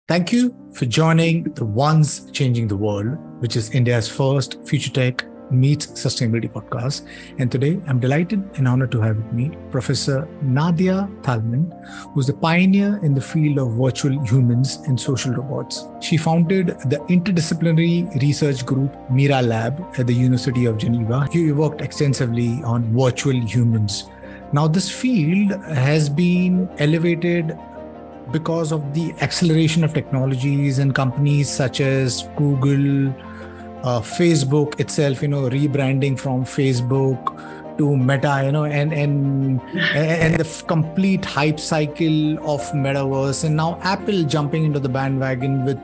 Thank you for joining the Once Changing the World, which is India's first future tech meets sustainability podcast. And today I'm delighted and honored to have with me Professor Nadia Thalmann, who's a pioneer in the field of virtual humans and social robots. She founded the interdisciplinary research group MIRALab at the University of Geneva. She worked extensively on virtual humans. Now, this field has been elevated because of the acceleration of technologies and companies such as Google, Facebook itself, rebranding from Facebook to Meta, and the complete hype cycle of Metaverse, and now Apple jumping into the bandwagon with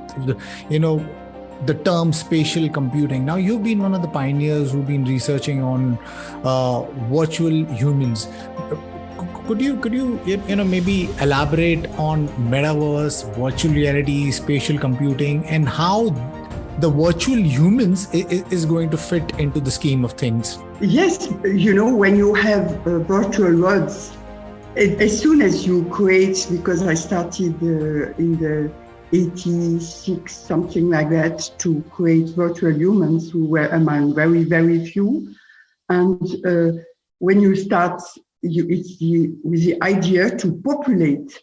the term spatial computing. Now, you've been one of the pioneers who've been researching on virtual humans. Could you maybe elaborate on Metaverse, virtual reality, spatial computing, and how the virtual humans is going to fit into the scheme of things? Yes, when you have virtual worlds, as soon as you create, because I started in the 86, something like that, to create virtual humans who were among very, very few. And when you start, it's with the idea to populate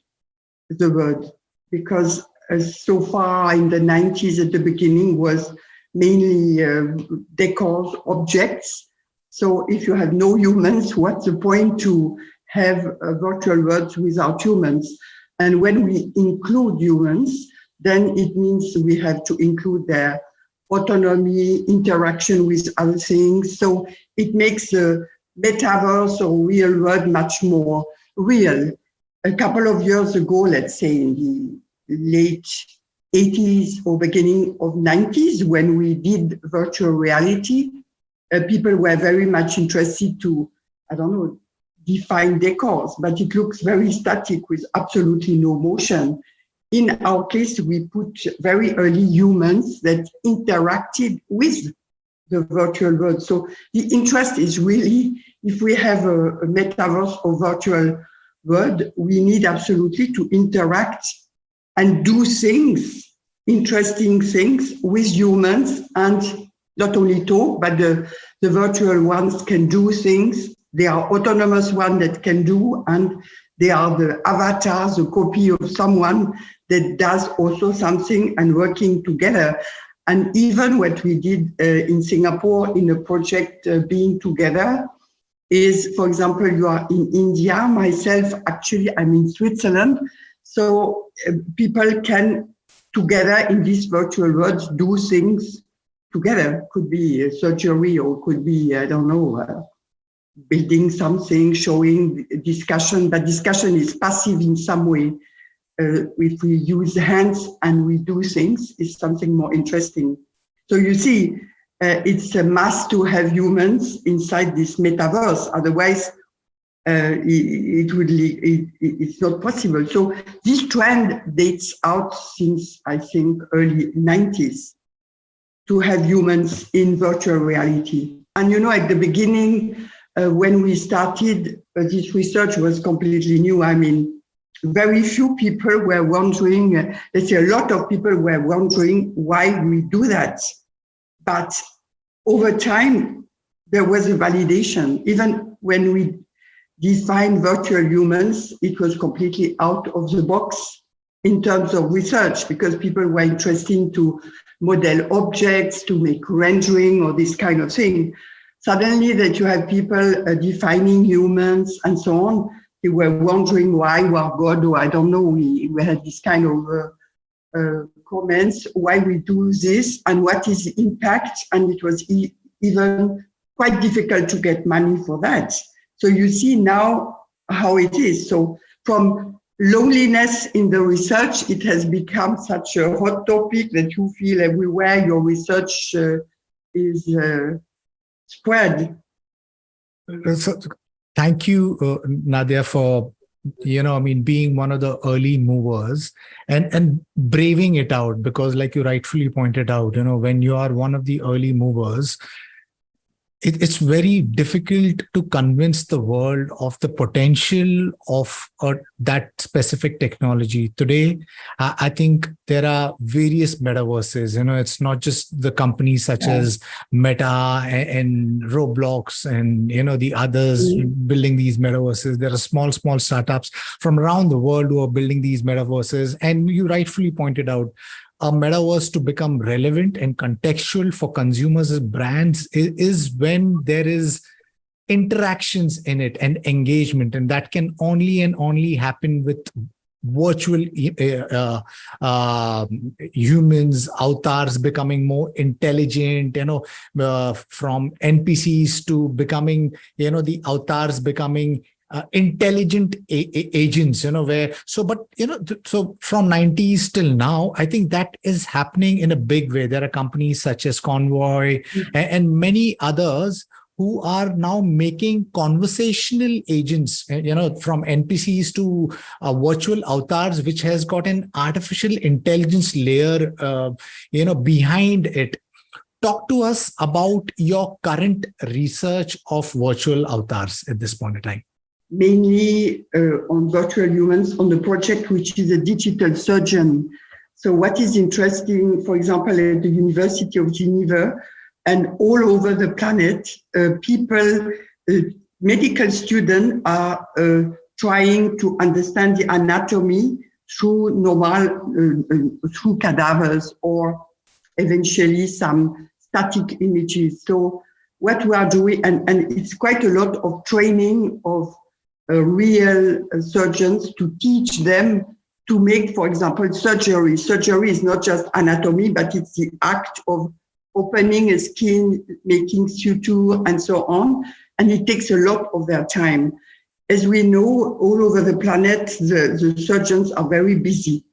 the world, because so far in the 90s at the beginning was mainly decors, objects. So if you have no humans, what's the point to have virtual worlds without humans? And when we include humans, then it means we have to include their autonomy, interaction with other things. So it makes the metaverse or real world much more real. A couple of years ago, let's say in the late 80s or beginning of 90s, when we did virtual reality, people were very much interested to, define decors, but it looks very static with absolutely no motion. In our case, we put very early humans that interacted with the virtual world. So the interest is really, if we have a metaverse or virtual world, we need absolutely to interact and do things, interesting things with humans, and not only talk, but the virtual ones can do things. They are autonomous ones that can do, and they are the avatars, a copy of someone that does also something and working together. And even what we did in Singapore in a project Being Together is, for example, you are in India, myself, actually, I'm in Switzerland. So people can together in this virtual world do things together. Could be surgery or could be, building something, showing discussion, but discussion is passive in some way. If we use hands and we do things, it's something more interesting. So you see, it's a must to have humans inside this metaverse. Otherwise, it's not possible. So this trend dates out since, I think, early 90s to have humans in virtual reality. And at the beginning, when we started, this research was completely new. I mean, very few people were wondering, let's say a lot of people were wondering why we do that. But over time, there was a validation. Even when we defined virtual humans, it was completely out of the box in terms of research, because people were interested to model objects, to make rendering or this kind of thing. Suddenly that you have people defining humans and so on, they were wondering why, well, God, or I don't know, we had this kind of comments, why we do this and what is the impact. And it was even quite difficult to get money for that. So you see now how it is. So from loneliness in the research, it has become such a hot topic that you feel everywhere your research is spread. So, thank you, Nadia, for being one of the early movers and braving it out, because like you rightfully pointed out, when you are one of the early movers, it's very difficult to convince the world of the potential of that specific technology. Today, I think there are various metaverses. It's not just the companies such as Meta and Roblox and, the others building these metaverses. There are small startups from around the world who are building these metaverses. And you rightfully pointed out, a metaverse to become relevant and contextual for consumers as brands is when there is interactions in it and engagement, and that can only happen with virtual humans, avatars becoming more intelligent, from NPCs to becoming, the avatars becoming intelligent agents, so from 90s till now, I think that is happening in a big way. There are companies such as Convoy and many others who are now making conversational agents, from NPCs to virtual avatars, which has got an artificial intelligence layer, behind it. Talk to us about your current research of virtual avatars at this point in time. Mainly on virtual humans on the project, which is a digital surgeon. So what is interesting, for example, at the University of Geneva and all over the planet, medical students are trying to understand the anatomy through through cadavers or eventually some static images. So what we are doing, and it's quite a lot of training of real surgeons to teach them to make, for example, surgery. Surgery is not just anatomy, but it's the act of opening a skin, making suture, and so on. And it takes a lot of their time. As we know, all over the planet, the surgeons are very busy.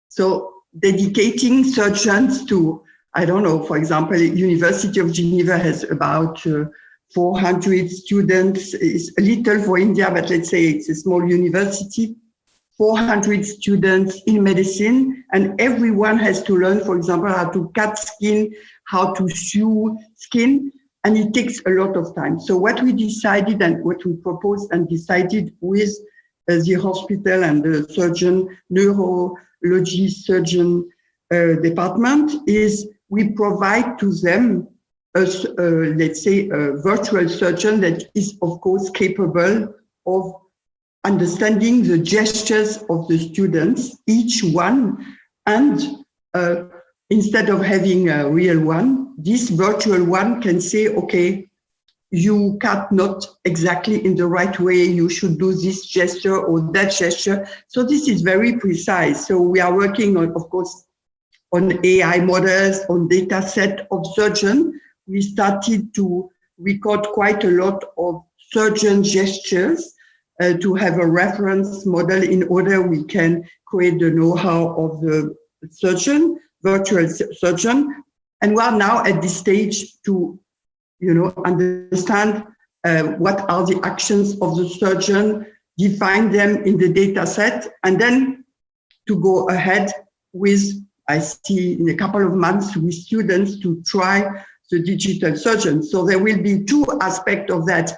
So dedicating surgeons to, I don't know, for example, University of Geneva has about 400 students. Is a little for India, but let's say it's a small university. 400 students in medicine, and everyone has to learn, for example, how to cut skin, how to sew skin, and it takes a lot of time. So what we decided and what we proposed and decided with the hospital and the surgeon, neurology surgeon department is we provide to them let's say a virtual surgeon that is of course capable of understanding the gestures of the students, each one, and instead of having a real one, this virtual one can say, okay, you cut not exactly in the right way, you should do this gesture or that gesture. So this is very precise. So we are working on, of course, on AI models, on data set of surgeons. We started to record quite a lot of surgeon gestures to have a reference model in order we can create the know-how of the surgeon, virtual surgeon. And we are now at this stage to, understand what are the actions of the surgeon, define them in the data set, and then to go ahead with, I see in a couple of months, with students to try the digital surgeon. So there will be two aspects of that.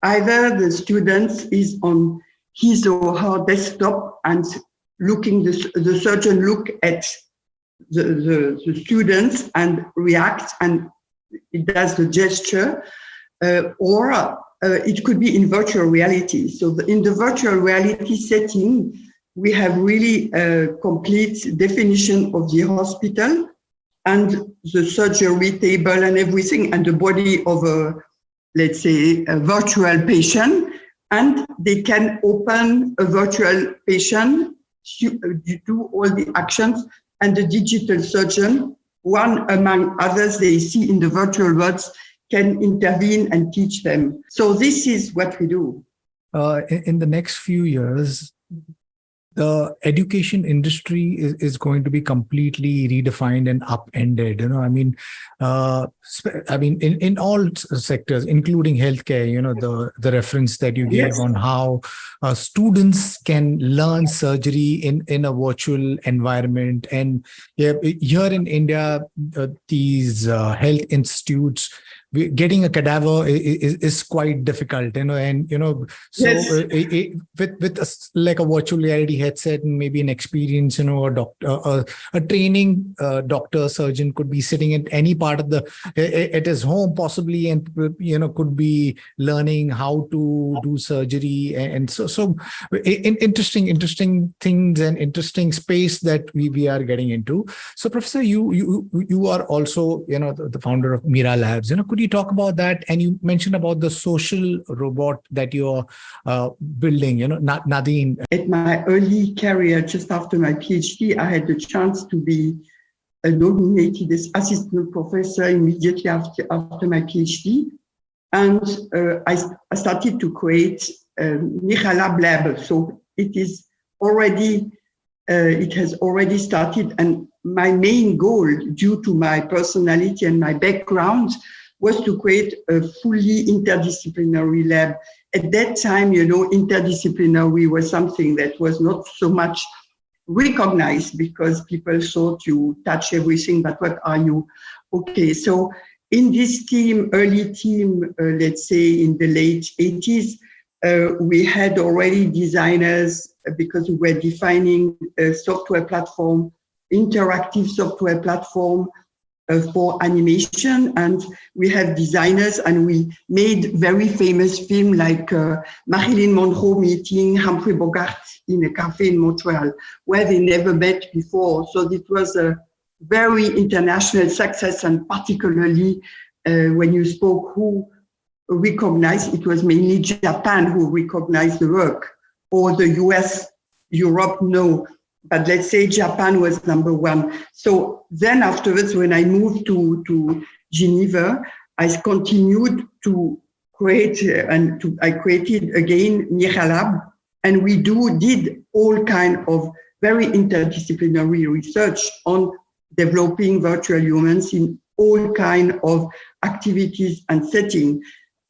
Either the student is on his or her desktop and the surgeon look at the students and react and it does the gesture, or it could be in virtual reality. So in the virtual reality setting, we have really a complete definition of the hospital and the surgery table and everything and the body of let's say a virtual patient, and they can open a virtual patient, do all the actions, and the digital surgeon, one among others they see in the virtual worlds, can intervene and teach them. So this is what we do. In the next few years, the education industry is going to be completely redefined and upended. In all sectors, including healthcare. The reference that you gave on how students can learn surgery in a virtual environment, and here in India, these health institutes getting a cadaver is quite difficult, and so Yes. with like a virtual reality headset and maybe an experience, a doctor, a training doctor, surgeon could be sitting at any part of at his home possibly, and could be learning how to do surgery, and so interesting things and interesting space that we are getting into. So, Professor, you are also the founder of MIRALabs. Could you talk about that? And you mentioned about the social robot that you're building. Nadine. At my early career, just after my PhD, I had the chance to be nominated as assistant professor immediately after my PhD, and I started to create MIRALab lab. So it has already started, and my main goal, due to my personality and my background, was to create a fully interdisciplinary lab. At that time, interdisciplinary was something that was not so much recognized because people thought you touch everything, but what are you? Okay, so in this early team, let's say in the late 80s, we had already designers because we were defining a software platform, interactive software platform for animation, and we have designers, and we made very famous film like Marilyn Monroe meeting Humphrey Bogart in a cafe in Montreal, where they never met before. So it was a very international success, and particularly when you spoke who recognized, it was mainly Japan who recognized the work, or the US, Europe, no. But let's say Japan was number one. So then afterwards, when I moved to Geneva, I continued to create, I created again MIRALab, and we did all kind of very interdisciplinary research on developing virtual humans in all kind of activities and settings.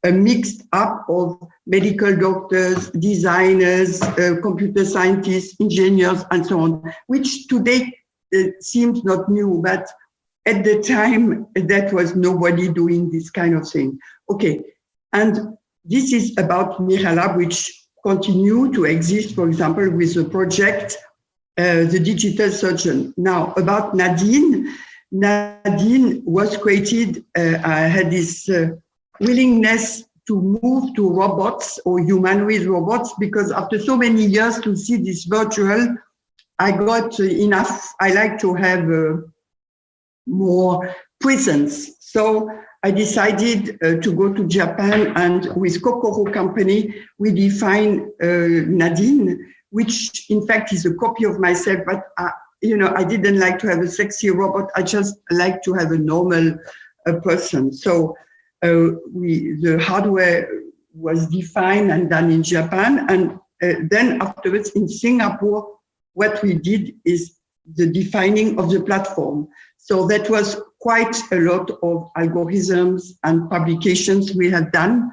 A mixed up of medical doctors, designers, computer scientists, engineers, and so on, which today seems not new, but at the time, that was nobody doing this kind of thing. Okay, and this is about MIRALab, which continue to exist, for example, with the project, the digital surgeon. Now, about Nadine. Nadine was created, I had this willingness to move to robots or humanoid robots, because after so many years to see this virtual, I got enough. I like to have more presence. So I decided to go to Japan, and with Kokoro company, we defined Nadine, which in fact is a copy of myself, but I didn't like to have a sexy robot. I just like to have a normal person. So the hardware was defined and done in Japan, and then afterwards in Singapore, what we did is the defining of the platform. So that was quite a lot of algorithms and publications we have done,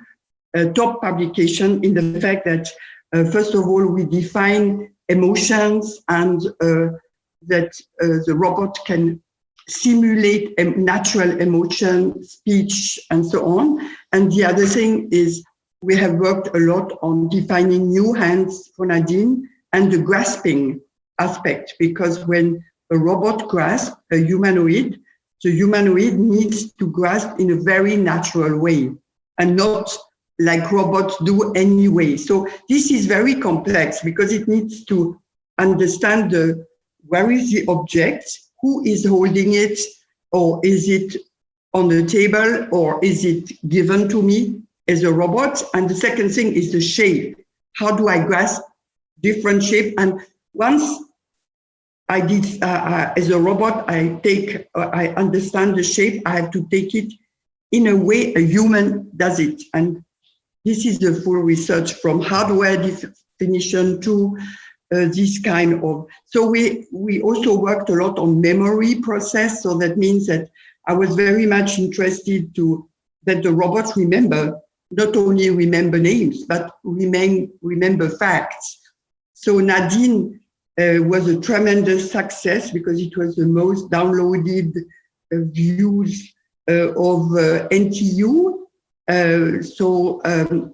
top publication in the fact that, first of all, we define emotions, and that the robot can simulate a natural emotion, speech, and so on. And the other thing is we have worked a lot on defining new hands for Nadine and the grasping aspect, because when a robot grasps a humanoid, the humanoid needs to grasp in a very natural way and not like robots do anyway. So this is very complex because it needs to understand where is the object, who is holding it, or is it on the table, or is it given to me as a robot? And the second thing is the shape. How do I grasp different shape? And once I did, as a robot, I understand the shape, I have to take it in a way a human does it. And this is the full research from hardware definition to this kind of, so we also worked a lot on memory process. So that means that I was very much interested that the robots not only remember names, but remember facts. So Nadine was a tremendous success because it was the most downloaded, views of NTU.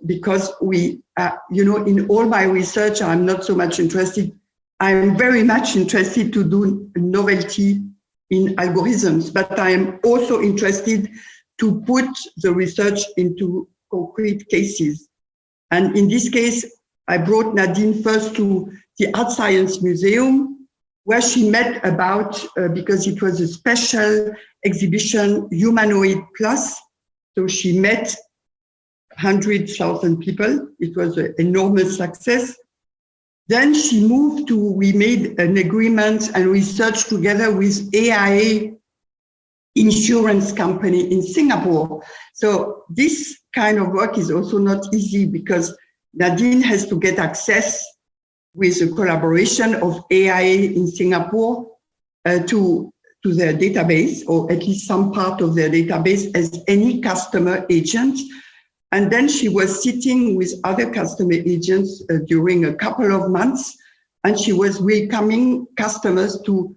Because in all my research, I'm not so much interested. I'm very much interested to do novelty in algorithms, but I am also interested to put the research into concrete cases. And in this case, I brought Nadine first to the Art Science Museum, where she met because it was a special exhibition, Humanoid Plus. So she met 100,000 people. It was an enormous success. Then we made an agreement and research together with AIA insurance company in Singapore. So this kind of work is also not easy because Nadine has to get access with the collaboration of AIA in Singapore to their database, or at least some part of their database as any customer agent. And then she was sitting with other customer agents during a couple of months, and she was welcoming customers to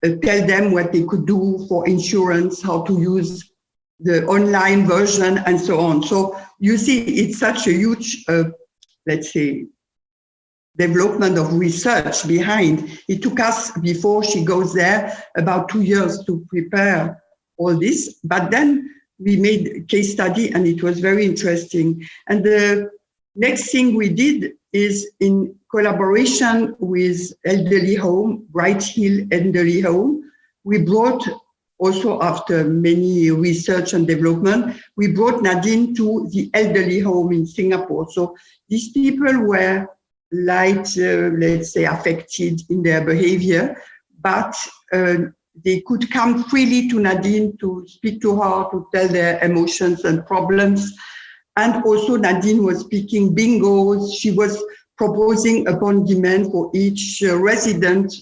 tell them what they could do for insurance, how to use the online version, and so on. So you see, it's such a huge, let's say, development of research behind. It took us, before she goes there, about 2 years to prepare all this. But then we made a case study, and it was very interesting. And the next thing we did is, in collaboration with Elderly Home, Bright Hill Elderly Home, we brought, also after many research and development, we brought Nadine to the elderly home in Singapore. So these people were let's say, affected in their behavior, but they could come freely to Nadine to speak to her, to tell their emotions and problems. And also Nadine was speaking bingos. She was proposing upon demand for each resident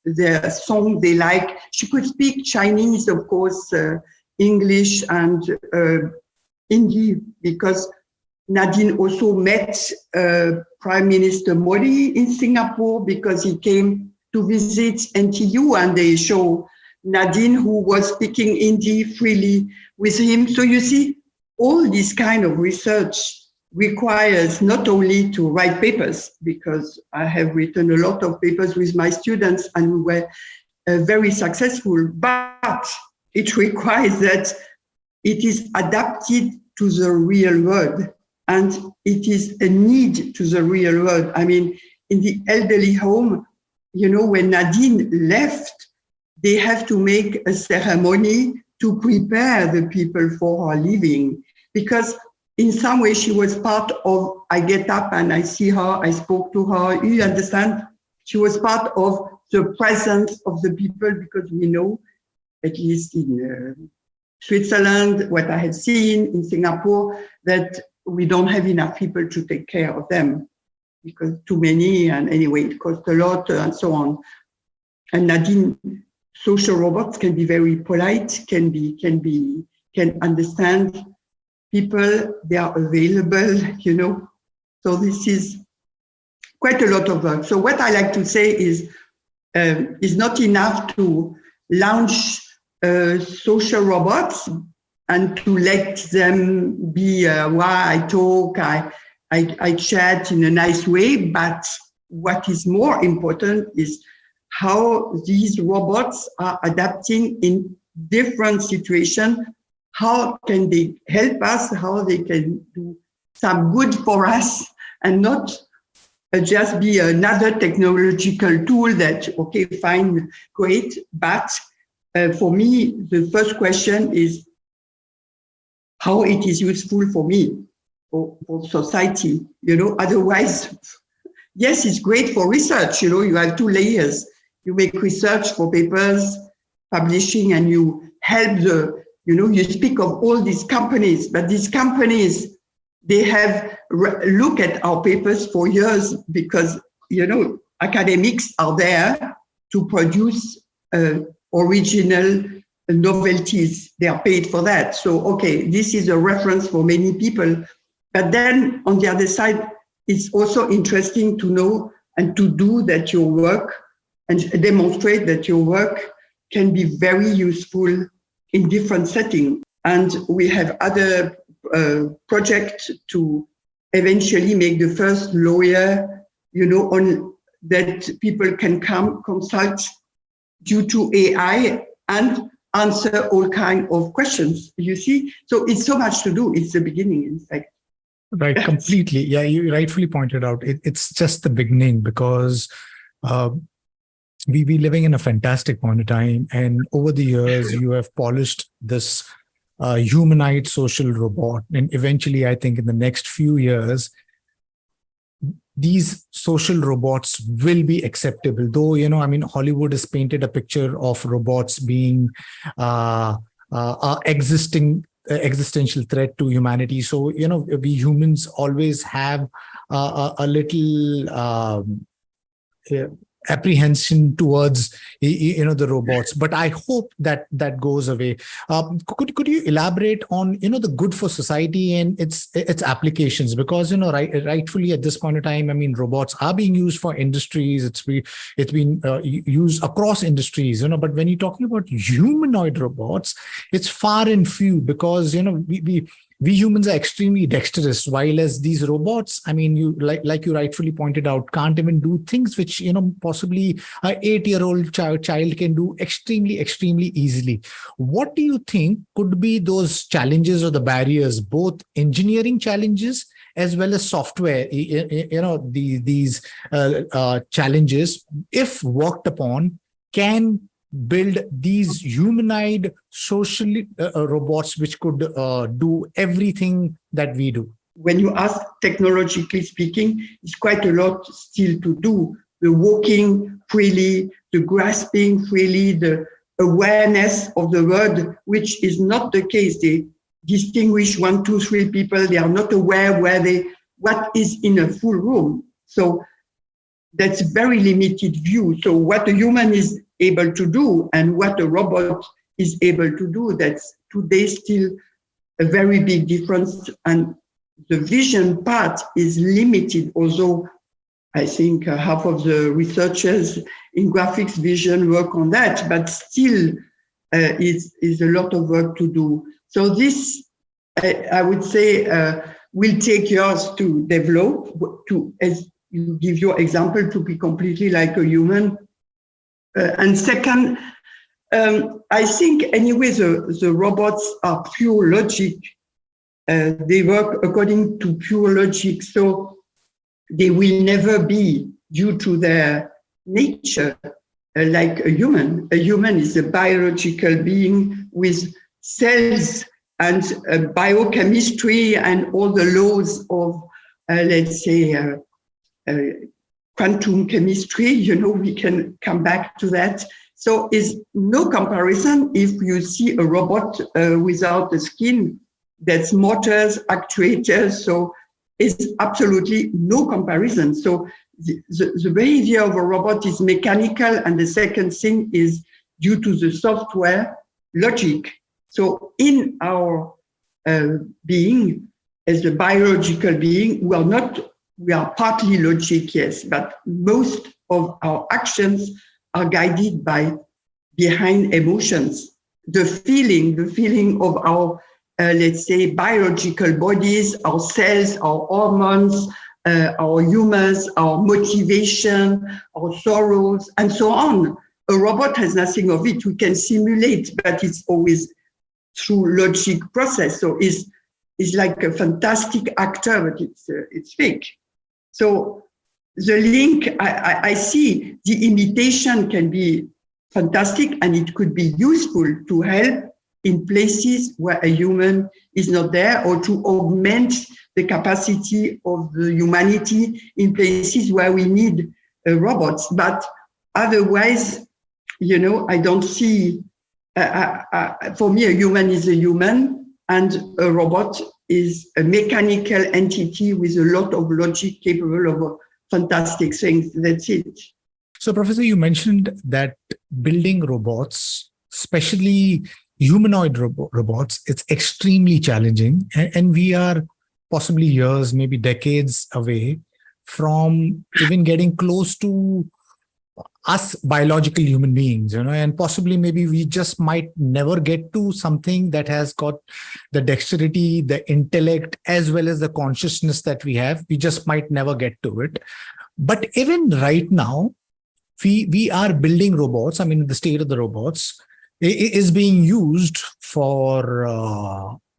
their song they like. She could speak Chinese, of course, English and Hindi, because Nadine also met Prime Minister Modi in Singapore because he came to visit NTU, and they show Nadine, who was speaking Hindi freely with him. So you see, all this kind of research requires not only to write papers, because I have written a lot of papers with my students and we were very successful, but it requires that it is adapted to the real world. And it is a need to the real world. I mean, in the elderly home, when Nadine left, they have to make a ceremony to prepare the people for her leaving. Because in some way she was part of, I get up and I see her, I spoke to her, you understand? She was part of the presence of the people, because we know, at least in Switzerland, what I have seen in Singapore, that we don't have enough people to take care of them because too many, and anyway, it costs a lot and so on. And Nadine-social robots can be very polite, can understand people, they are available, So this is quite a lot of work. So what I like to say is not enough to launch social robots and to let them be while I talk, I chat in a nice way. But what is more important is how these robots are adapting in different situations. How can they help us? How they can do some good for us, and not just be another technological tool that, okay, fine, great. But for me, the first question is how it is useful for me, for society, Otherwise, yes, it's great for research, you have two layers. You make research for papers, publishing, and you help you speak of all these companies, but these companies, they have looked at our papers for years because, academics are there to produce original novelties. They are paid for that. So, okay, this is a reference for many people. But then on the other side, it's also interesting to know and to do that your work and demonstrate that your work can be very useful in different settings. And we have other projects to eventually make the first lawyer, on that people can come consult due to AI and answer all kinds of questions, you see? So it's so much to do. It's the beginning, in fact. Right, completely. Yeah, you rightfully pointed out. It's just the beginning because we living in a fantastic point of time. And over the years, you have polished this humanoid social robot. And eventually, I think in the next few years, these social robots will be acceptable. Though, Hollywood has painted a picture of robots being existential threat to humanity. So, we humans always have a little apprehension towards the robots, but I hope that goes away. Could you elaborate on the good for society and its applications? Because rightfully at this point of time, robots are being used for industries. It's been used across industries. But when you're talking about humanoid robots, it's far and few because we humans are extremely dexterous, while as these robots, you like you rightfully pointed out, can't even do things which possibly an 8-year-old child can do extremely easily. What do you think could be those challenges or the barriers, both engineering challenges as well as software? These challenges, if worked upon, can build these humanoid social robots which could do everything that we do? When you ask technologically speaking, it's quite a lot still to do. The walking freely, the grasping freely, the awareness of the world, which is not the case. They distinguish 1, 2, 3 people. They are not aware what is in a full room. So that's very limited view. So what a human is able to do and what a robot is able to do, that's today still a very big difference. And the vision part is limited, although I think half of the researchers in graphics vision work on that, but still is a lot of work to do. So this, I would say, will take years to develop, as you give your example, to be completely like a human. And second, I think anyway, the robots are pure logic. They work according to pure logic. So they will never be, due to their nature, like a human. A human is a biological being with cells and biochemistry and all the laws of, let's say, quantum chemistry. We can come back to that. So is no comparison if you see a robot without a skin, that's motors, actuators. So it's absolutely no comparison. So the behavior of a robot is mechanical, and the second thing is due to the software logic. So in our being, as a biological being, we are partly logic, yes, but most of our actions are guided by behind emotions. The feeling of our, let's say, biological bodies, our cells, our hormones, our humors, our motivation, our sorrows, and so on. A robot has nothing of it. We can simulate, but it's always through logic process. So it's like a fantastic actor, but it's fake. So the link, I see the imitation can be fantastic, and it could be useful to help in places where a human is not there, or to augment the capacity of the humanity in places where we need robots. But otherwise, I don't see, for me, a human is a human, and a robot is a mechanical entity with a lot of logic capable of fantastic things. That's it. So, Professor, you mentioned that building robots, especially humanoid robots, it's extremely challenging. And we are possibly years, maybe decades away from even getting close to us biological human beings, and possibly maybe we just might never get to something that has got the dexterity, the intellect, as well as the consciousness that we have. We just might never get to it. But even right now, we are building robots. I mean, the state of the robots is being used for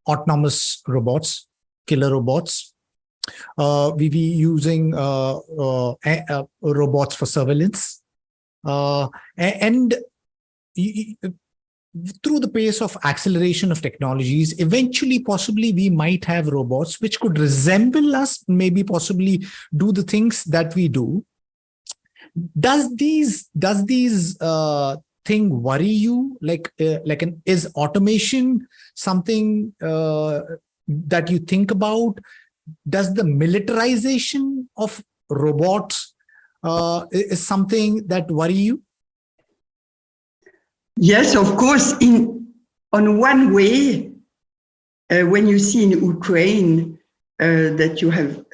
autonomous robots, killer robots. We be using robots for surveillance. And through the pace of acceleration of technologies, eventually, possibly, we might have robots which could resemble us, maybe possibly do the things that we do. Does these thing worry you? Is automation something that you think about? Does the militarization of robots is something that worry you? Yes, of course. On one way, when you see in Ukraine that you have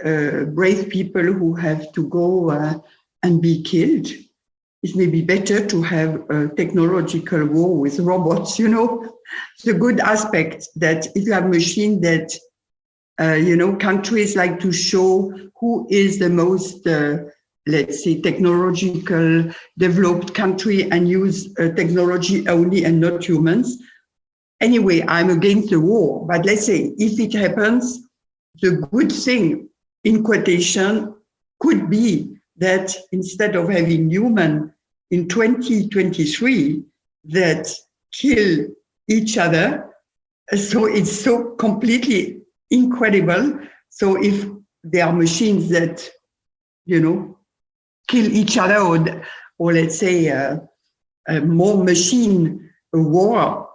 brave people who have to go and be killed, it may be better to have a technological war with robots. It's a good aspect that if you have machines that, countries like to show who is the most let's say, technological developed country and use technology only and not humans. Anyway, I'm against the war, but let's say if it happens, the good thing, in quotation, could be that instead of having human in 2023 that kill each other, so it's so completely incredible. So if there are machines that, kill each other, or let's say more machine war,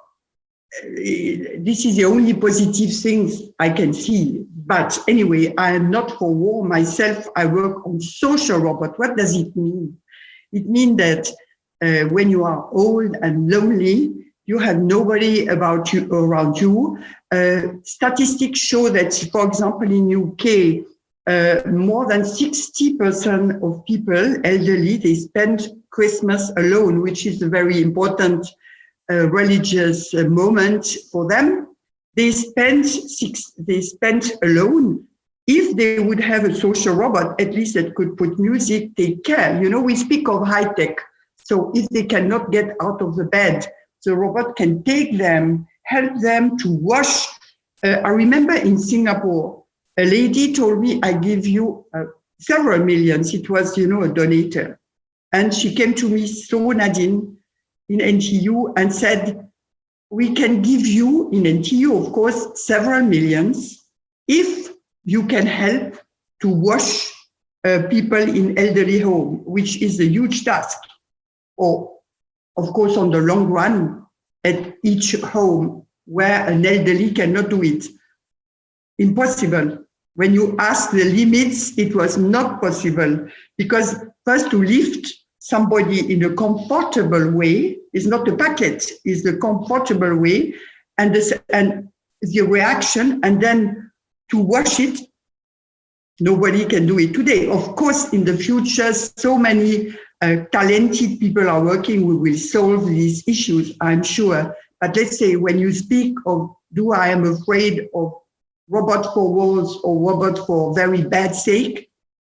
this is the only positive things I can see. But anyway, I am not for war myself. I work on social robot. What does it mean? It means that when you are old and lonely, you have nobody around you. Statistics show that, for example, in UK, more than 60% of people, elderly, they spend Christmas alone, which is a very important religious moment for them. They spend alone. If they would have a social robot, at least that could put music, take care. We speak of high tech. So if they cannot get out of the bed, the robot can take them, help them to wash. I remember in Singapore, a lady told me, I give you several millions. It was, a donator. And she came to me, so Nadine, in NTU, and said, we can give you, in NTU, of course, several millions, if you can help to wash people in elderly home, which is a huge task. Or, of course, on the long run, at each home where an elderly cannot do it. Impossible. When you ask the limits, it was not possible, because first to lift somebody in a comfortable way is not a packet, is the comfortable way, and the reaction, and then to wash it, nobody can do it today. Of course, in the future, so many talented people are working, we will solve these issues, I'm sure. But let's say when you speak of, I am afraid of robot for wars or robot for very bad sake,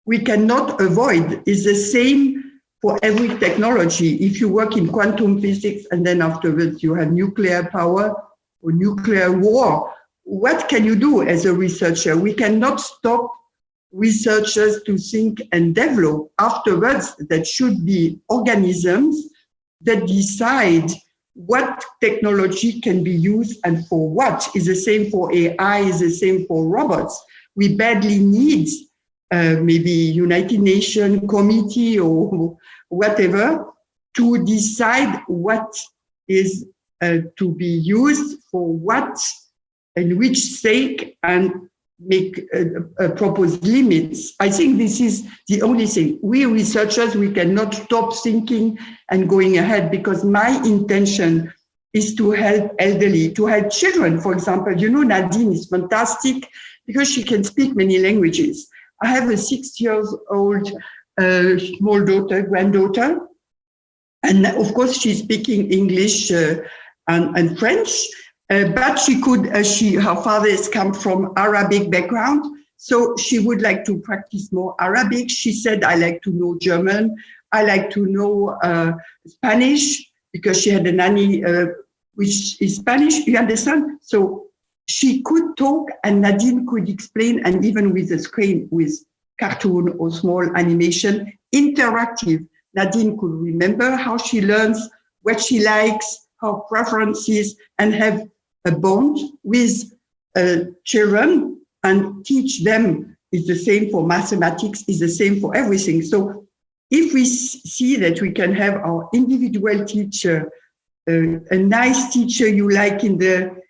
we cannot avoid. It's the same for every technology. If you work in quantum physics and then afterwards you have nuclear power or nuclear war, what can you do as a researcher? We cannot stop researchers to think and develop. Afterwards, that should be organisms that decide what technology can be used and for what. Is the same for AI, is the same for robots. We badly need maybe United Nations committee or whatever to decide what is to be used for what and which sake, and make propose limits. I think this is the only thing. We researchers, we cannot stop thinking and going ahead, because my intention is to help elderly, to help children. For example, Nadine is fantastic because she can speak many languages. I have a 6-year-old small daughter, granddaughter, And of course, she's speaking English and French, but her father has come from Arabic background, so she would like to practice more Arabic. She said, I like to know German, I like to know Spanish, because she had a nanny which is Spanish, you understand? So she could talk and Nadine could explain, and even with the screen, with cartoon or small animation, interactive. Nadine could remember how she learns, what she likes, her preferences, and have a bond with children and teach them. It's the same for mathematics, it's the same for everything. So if we see that we can have our individual teacher, a nice teacher you like in the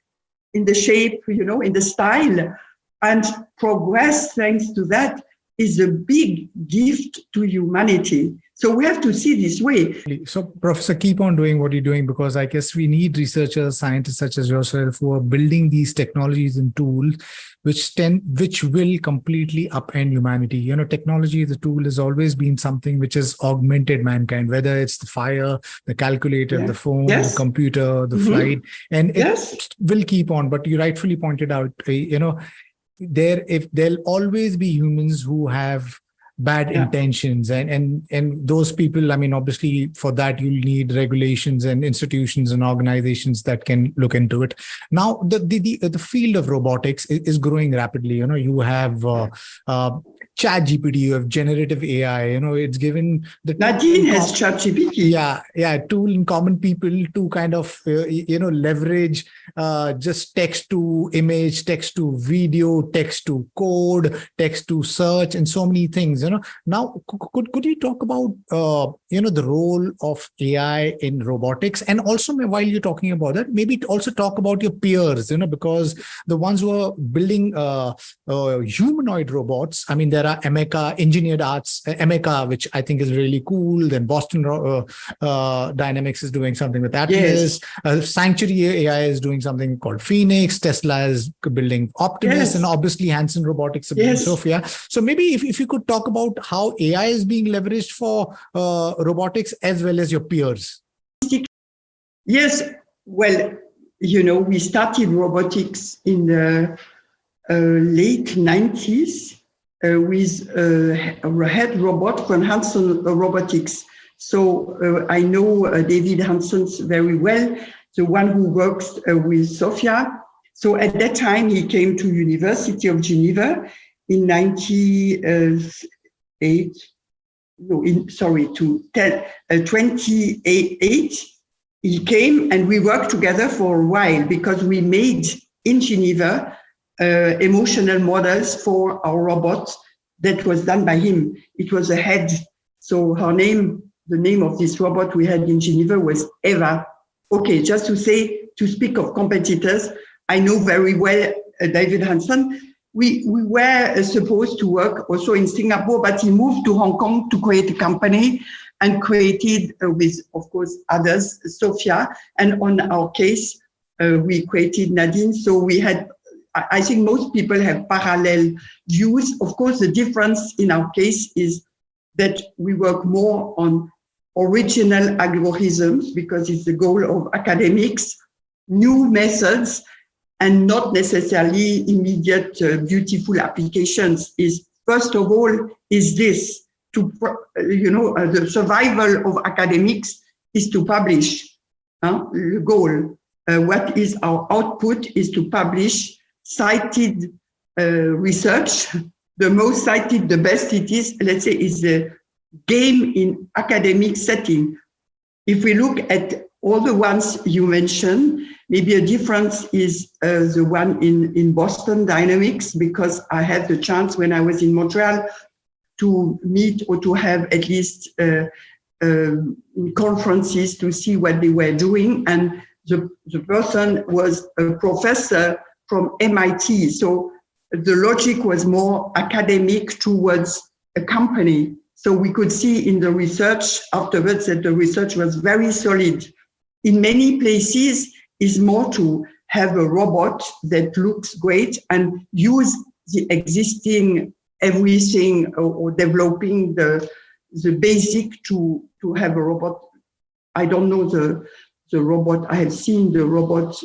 shape, in the style, and progress thanks to that, is a big gift to humanity. So we have to see this way. So, Professor, keep on doing what you're doing, because I guess we need researchers, scientists such as yourself, who are building these technologies and tools which will completely upend humanity. Technology as a tool has always been something which has augmented mankind, whether it's the fire, the calculator, the phone, the computer, the flight, and it will keep on. But you rightfully pointed out, there'll always be humans who have bad intentions, and those people, I mean, obviously for that you'll need regulations and institutions and organizations that can look into it. Now the field of robotics is growing rapidly. You have ChatGPT, you have generative AI, it's given the Nadine has ChatGPT. Tool in common people to kind of leverage just text to image, text to video, text to code, text to search, and so many things. Now could you talk about the role of AI in robotics, and also while you're talking about that, maybe also talk about your peers, because the ones who are building humanoid robots, I mean, there are Emeka Engineered Arts, Emeka, which I think is really cool. Then Boston Dynamics is doing something with Atlas. Sanctuary AI is doing something called Phoenix. Tesla is building Optimus, and obviously Hanson Robotics is building Sophia. So maybe if you could talk about how AI is being leveraged for robotics as well as your peers. Yes, well, we started robotics in the late 90s with a head robot from Hanson Robotics. So I know David Hanson very well, the one who works with Sophia. So at that time, he came to University of Geneva in 28. He came and we worked together for a while, because we made in Geneva emotional models for our robot that was done by him. It was a head. So the name of this robot we had in Geneva was Eva. Okay, just to speak of competitors, I know very well David Hanson. We were supposed to work also in Singapore, but he moved to Hong Kong to create a company and created with, of course, others, Sophia. And on our case, we created Nadine. So we had, I think most people have parallel views. Of course, the difference in our case is that we work more on original algorithms, because it's the goal of academics, new methods, and not necessarily immediate beautiful applications. Is first of all, is this the survival of academics is to publish. The goal, what is our output, is to publish cited research. The most cited, the best it is, let's say, is the game in academic setting. If we look at all the ones you mentioned, maybe a difference is the one in Boston Dynamics, because I had the chance when I was in Montreal to meet or to have at least conferences to see what they were doing. And the person was a professor from MIT. So the logic was more academic towards a company. So we could see in the research afterwards that the research was very solid. In many places, is more to have a robot that looks great and use the existing everything, or developing the basic to have a robot I don't know the robot. I have seen the robot.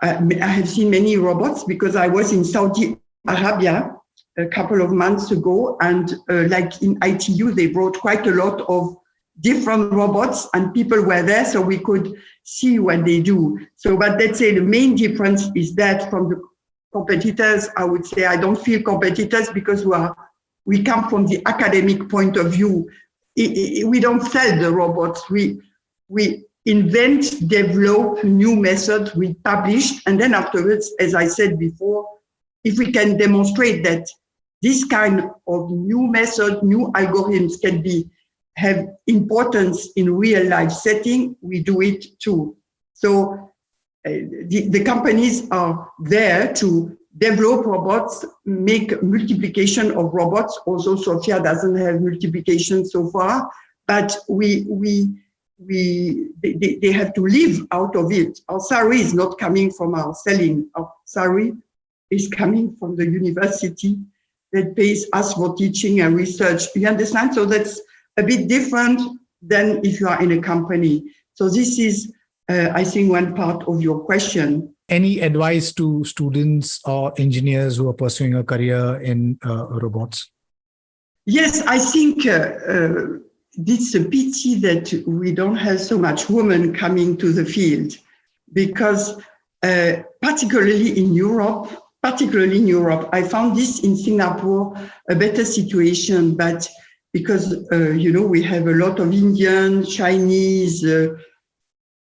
I have seen many robots because I was in Saudi Arabia a couple of months ago, and like in ITU, they brought quite a lot of different robots, and people were there, so we could see what they do. So, but let's say the main difference is that from the competitors, I would say I don't feel competitors because we come from the academic point of view. We don't sell the robots. We invent, develop new methods, we publish, and then afterwards, as I said before, if we can demonstrate that this kind of new method, new algorithms have importance in real life setting, we do it too. So the companies are there to develop robots, make multiplication of robots. Also, Sophia doesn't have multiplication so far, but they have to live out of it. Our salary is not coming from our selling. Our salary is coming from the university that pays us for teaching and research. You understand? So that's a bit different than if you are in a company. So this is, I think, one part of your question. Any advice to students or engineers who are pursuing a career in robots? Yes, I think it's a pity that we don't have so much women coming to the field, because particularly in Europe, I found this in Singapore a better situation, but because, we have a lot of Indian, Chinese,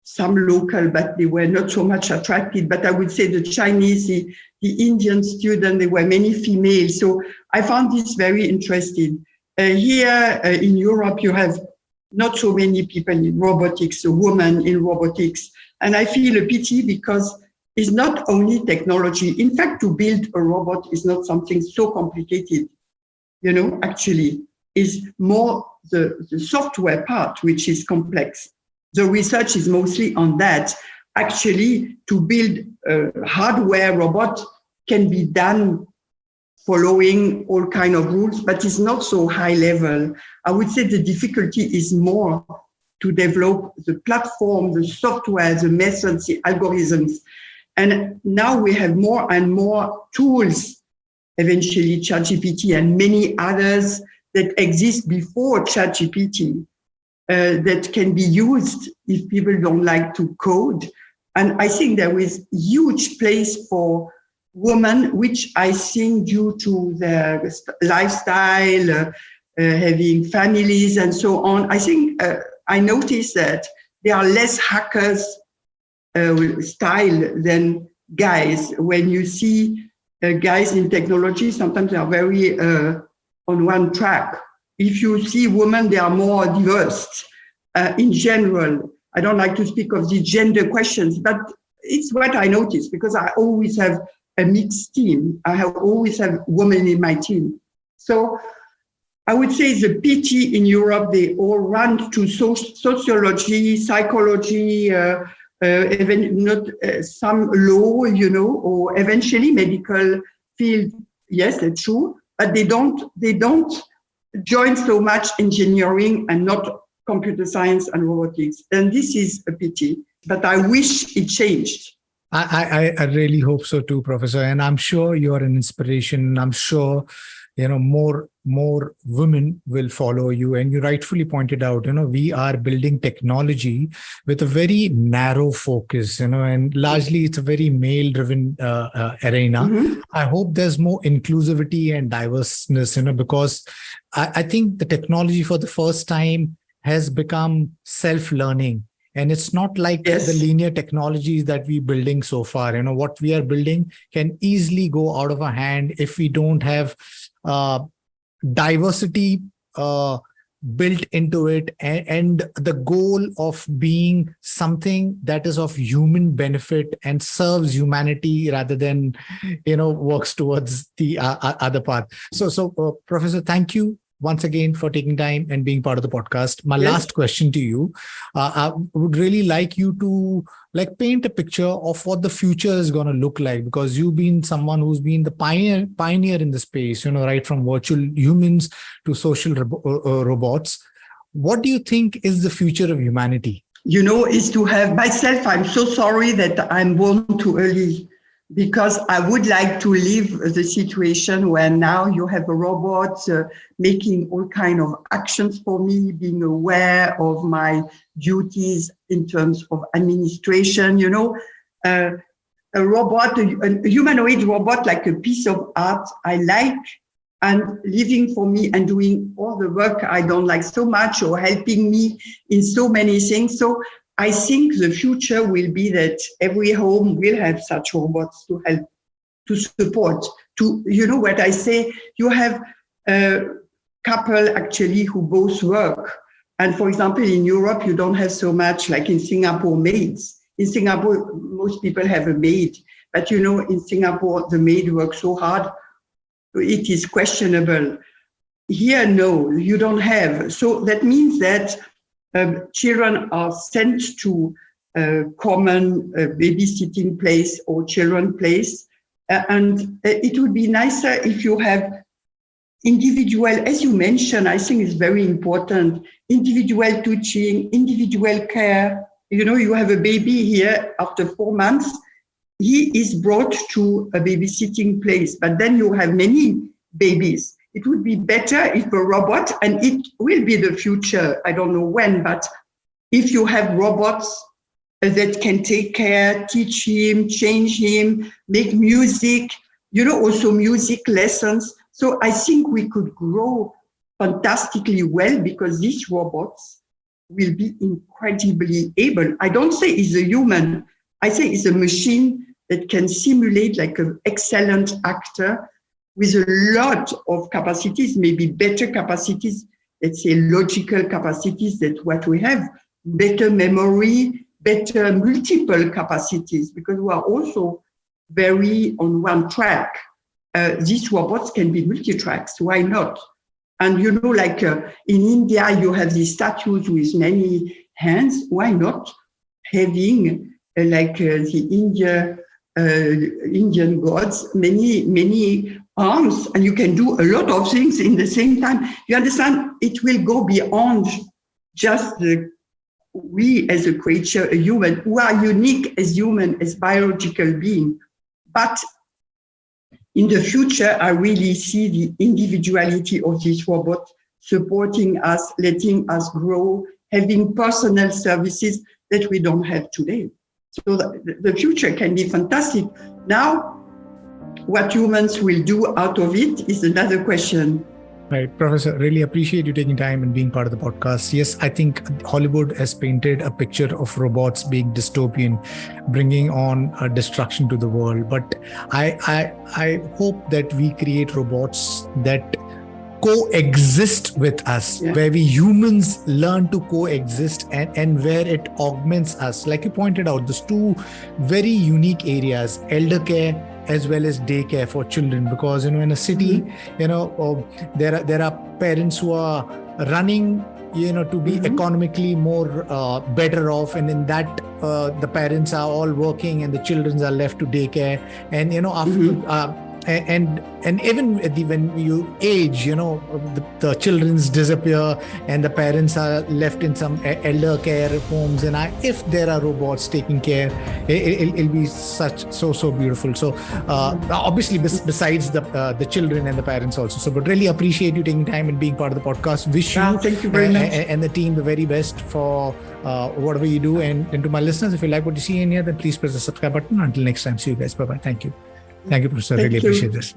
some local, but they were not so much attracted. But I would say the Chinese, the Indian students, there were many females. So I found this very interesting. Here in Europe, you have not so many people in robotics, a woman in robotics. And I feel a pity because it's not only technology. In fact, to build a robot is not something so complicated, actually. Is more the software part, which is complex. The research is mostly on that. Actually, to build a hardware robot can be done following all kind of rules, but it's not so high level. I would say the difficulty is more to develop the platform, the software, the methods, the algorithms. And now we have more and more tools, eventually ChatGPT and many others that exist before ChatGPT that can be used if people don't like to code. And I think there is huge place for women, which I think due to their lifestyle, having families and so on, I think I noticed that there are less hackers style than guys. When you see guys in technology, sometimes they are very on one track. If you see women, they are more diverse in general. I don't like to speak of the gender questions, but it's what I notice because I always have a mixed team. I have always have women in my team. So I would say the pity in Europe, they all run to sociology, psychology, even not some law, or eventually medical field. Yes, that's true, but they don't join so much engineering and not computer science and robotics. And this is a pity, but I wish it changed. I really hope so too, Professor. And I'm sure you're an inspiration. I'm sure, more women will follow you. And you rightfully pointed out, we are building technology with a very narrow focus, and largely it's a very male-driven arena. Mm-hmm. I hope there's more inclusivity and diverseness, because I think the technology for the first time has become self-learning. And it's not like the linear technologies that we're building so far. What we are building can easily go out of our hand if we don't have diversity built into it, and the goal of being something that is of human benefit and serves humanity rather than, works towards the other path. So Professor, thank you once again for taking time and being part of the podcast. My last question to you, I would really like you to paint a picture of what the future is going to look like, because you've been someone who's been the pioneer in the space, right from virtual humans to social robots. what do you think is the future of humanity? Is to have myself. I'm so sorry that I'm born too early, because I would like to live the situation where now you have a robot making all kind of actions for me, being aware of my duties in terms of administration, a robot, a humanoid robot, like a piece of art I like, and living for me and doing all the work I don't like so much, or helping me in so many things. So I think the future will be that every home will have such robots to help, to support, what I say, you have a couple actually who both work. And for example, in Europe, you don't have so much, like in Singapore, maids. In Singapore, most people have a maid, but in Singapore, the maid works so hard, it is questionable. Here, no, you don't have. So that means that children are sent to a common babysitting place or children place. And it would be nicer if you have individual, as you mentioned, I think it's very important, individual teaching, individual care. You have a baby here after 4 months, he is brought to a babysitting place, but then you have many babies. It would be better if a robot, and it will be the future, I don't know when, but if you have robots that can take care, teach him, change him, make music, also music lessons. So I think we could grow fantastically well, because these robots will be incredibly able. I don't say it's a human, I say it's a machine that can simulate like an excellent actor with a lot of capacities, maybe better capacities, let's say logical capacities than what we have, better memory, better multiple capacities, because we are also very on one track. These robots can be multi-tracks, why not? And like in India, you have these statues with many hands, why not having the Indian gods, many arms, and you can do a lot of things in the same time. You understand? It will go beyond just we as a creature, a human, who are unique as human, as biological being. But in the future, I really see the individuality of this robot supporting us, letting us grow, having personal services that we don't have today. So the future can be fantastic. Now, what humans will do out of it is another question. Right, Professor, really appreciate you taking time and being part of the podcast. Yes, I think Hollywood has painted a picture of robots being dystopian, bringing on a destruction to the world. But I hope that we create robots that coexist with us, where we humans learn to coexist, and where it augments us. Like you pointed out, there's two very unique areas, elder care as well as daycare for children, because in a city, there are parents who are running to be economically more better off, and in that the parents are all working and the children are left to daycare, and after and even when you age, the children's disappear and the parents are left in some elder care homes. And if there are robots taking care, it'll be so beautiful. So obviously, besides the children and the parents also. So, but really appreciate you taking time and being part of the podcast. Wish you thank you very much, and the team the very best for whatever you do. And to my listeners, if you like what you see in here, then please press the subscribe button. Until next time, see you guys. Bye bye. Thank you. Thank you, Professor. Really appreciate this.